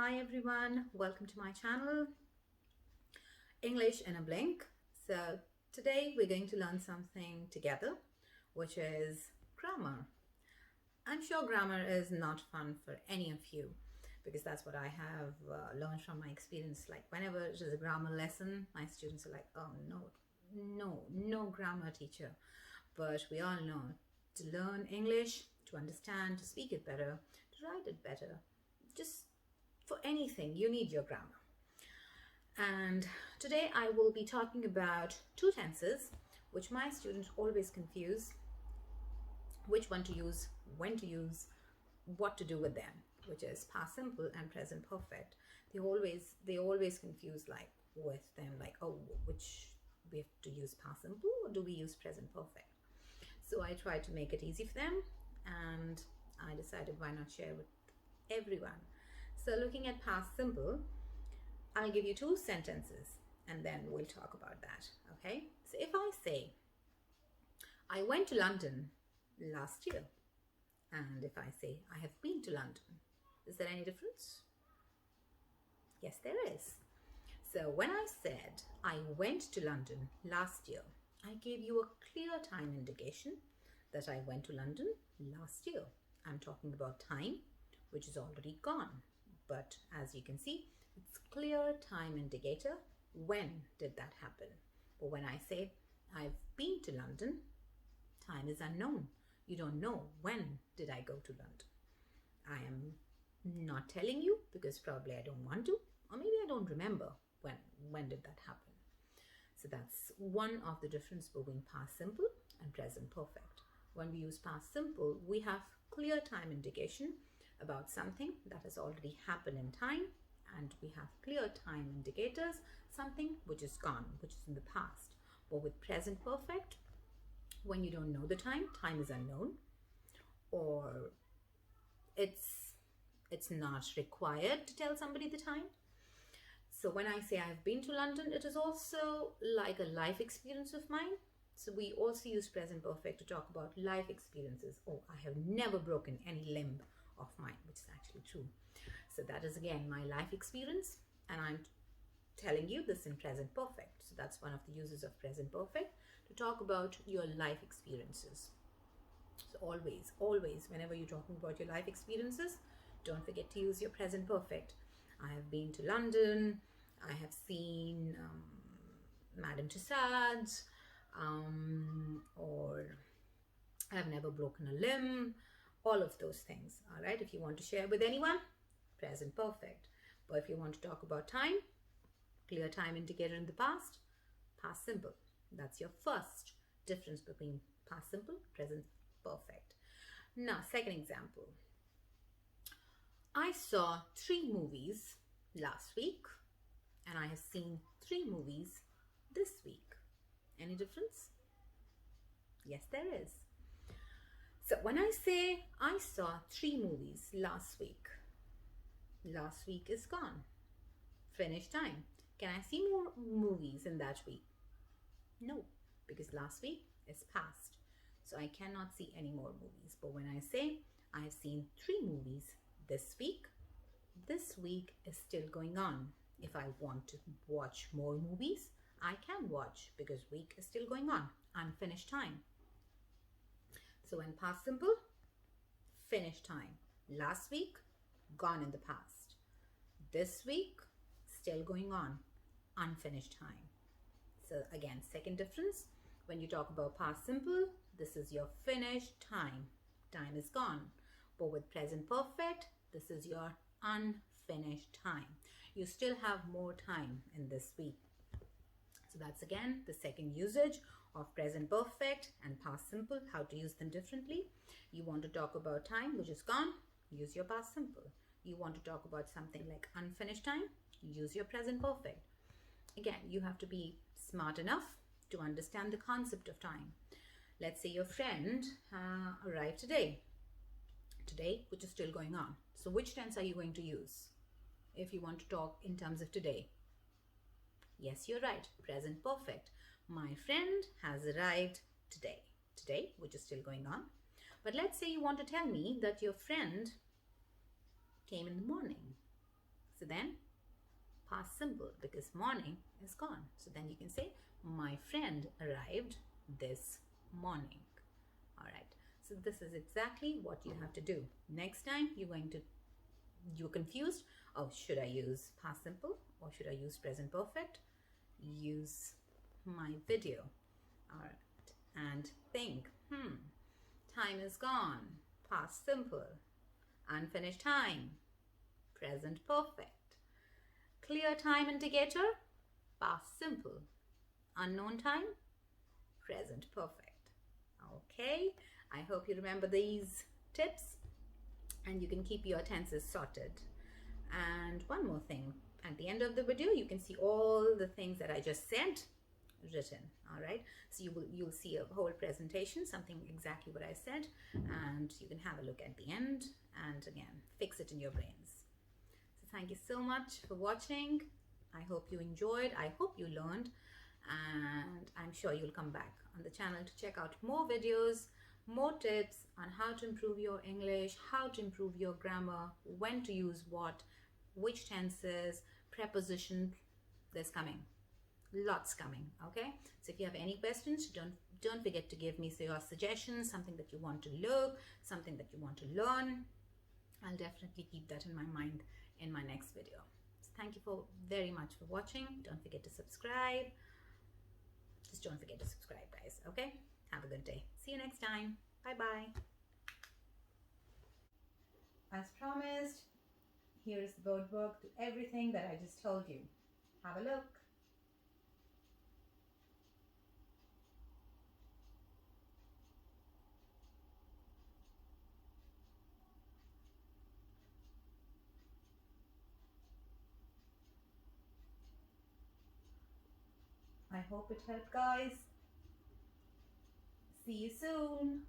Hi everyone, welcome to my channel, English in a Blink. So today we're going to learn something together, which is grammar. I'm sure grammar is not fun for any of you because that's what I have learned from my experience. Like whenever it is a grammar lesson, my students are like, oh no grammar teacher. But we all know to learn English, to understand, to speak it better, to write it better, just for anything, you need your grammar. And today I will be talking about two tenses which my students always confuse, which one to use, when to use, what to do with them, which is past simple and present perfect. They always confuse with them, oh, which we have to use past simple or do we use present perfect? So I tried to make it easy for them and I decided why not share with everyone. So looking at past simple, I'll give you two sentences and then we'll talk about that, okay? So if I say, I went to London last year, and if I say, I have been to London, is there any difference? Yes, there is. So when I said, I went to London last year, I gave you a clear time indication that I went to London last year. I'm talking about time, which is already gone. But as you can see, it's clear time indicator. When did that happen? But when I say I've been to London, time is unknown. You don't know when did I go to London. I am not telling you because probably I don't want to, or maybe I don't remember when did that happen. So that's one of the difference between past simple and present perfect. When we use past simple, we have clear time indication about something that has already happened in time, and we have clear time indicators, something which is gone, which is in the past. But with present perfect, when you don't know the time is unknown, or it's not required to tell somebody the time. So when I say I've been to London, it is also like a life experience of mine. So we also use present perfect to talk about life experiences. Oh, I have never broken any limb of mine, which is actually true. So that is again my life experience, and I'm telling you this in present perfect. So that's one of the uses of present perfect, to talk about your life experiences. So always, whenever you're talking about your life experiences, don't forget to use your present perfect. I have been to London, I have seen Madame Tussauds, or I have never broken a limb, all of those things. All right, if you want to share with anyone, present perfect. But if you want to talk about time, clear time indicator in the past simple. That's your first difference between past simple, present perfect. Now, second example. I saw 3 movies last week and I have seen 3 movies this week. Any difference? Yes, there is. So when I say I saw 3 movies last week is gone. Finished time. Can I see more movies in that week? No, because last week is past. So I cannot see any more movies. But when I say I have seen 3 movies this week is still going on. If I want to watch more movies, I can watch because week is still going on. Unfinished time. So when past simple, finished time. Last week, gone in the past. This week, still going on. Unfinished time. So again, second difference. When you talk about past simple, this is your finished time. Time is gone. But with present perfect, this is your unfinished time. You still have more time in this week. So that's again the second usage of present perfect and past simple, how to use them differently. You want to talk about time which is gone, use your past simple. You want to talk about something like unfinished time, use your present perfect. Again, you have to be smart enough to understand the concept of time. Let's say your friend arrived today, which is still going on. So which tense are you going to use if you want to talk in terms of today? Yes, you're right, present perfect. My friend has arrived today, which is still going on. But let's say you want to tell me that your friend came in the morning. So then past simple, because morning is gone. So then you can say, my friend arrived this morning. All right. So this is exactly what you have to do. Next time you're confused. Oh, should I use past simple or should I use present perfect? Use my video. All right. And think, time is gone. Past simple. Unfinished time. Present perfect. Clear time indicator, past simple. Unknown time, present perfect. Okay, I hope you remember these tips and you can keep your tenses sorted. And one more thing, at the end of the video you can see all the things that I just said written. All right, so you'll see a whole presentation, something exactly what I said, and you can have a look at the end and again fix it in your brains. Thank you so much for watching. I hope you enjoyed. I hope you learned. And I'm sure you'll come back on the channel to check out more videos, more tips on how to improve your English, how to improve your grammar, when to use what, which tenses, preposition. There's coming. Lots coming. Okay? So if you have any questions, don't forget to give me your suggestions, something that you want to look, something that you want to learn. I'll definitely keep that in my mind in my next video. So thank you very much for watching. Don't forget to subscribe. Just don't forget to subscribe, guys. Okay? Have a good day. See you next time. Bye-bye. As promised, here is the word work to everything that I just told you. Have a look. I hope it helped, guys. See you soon.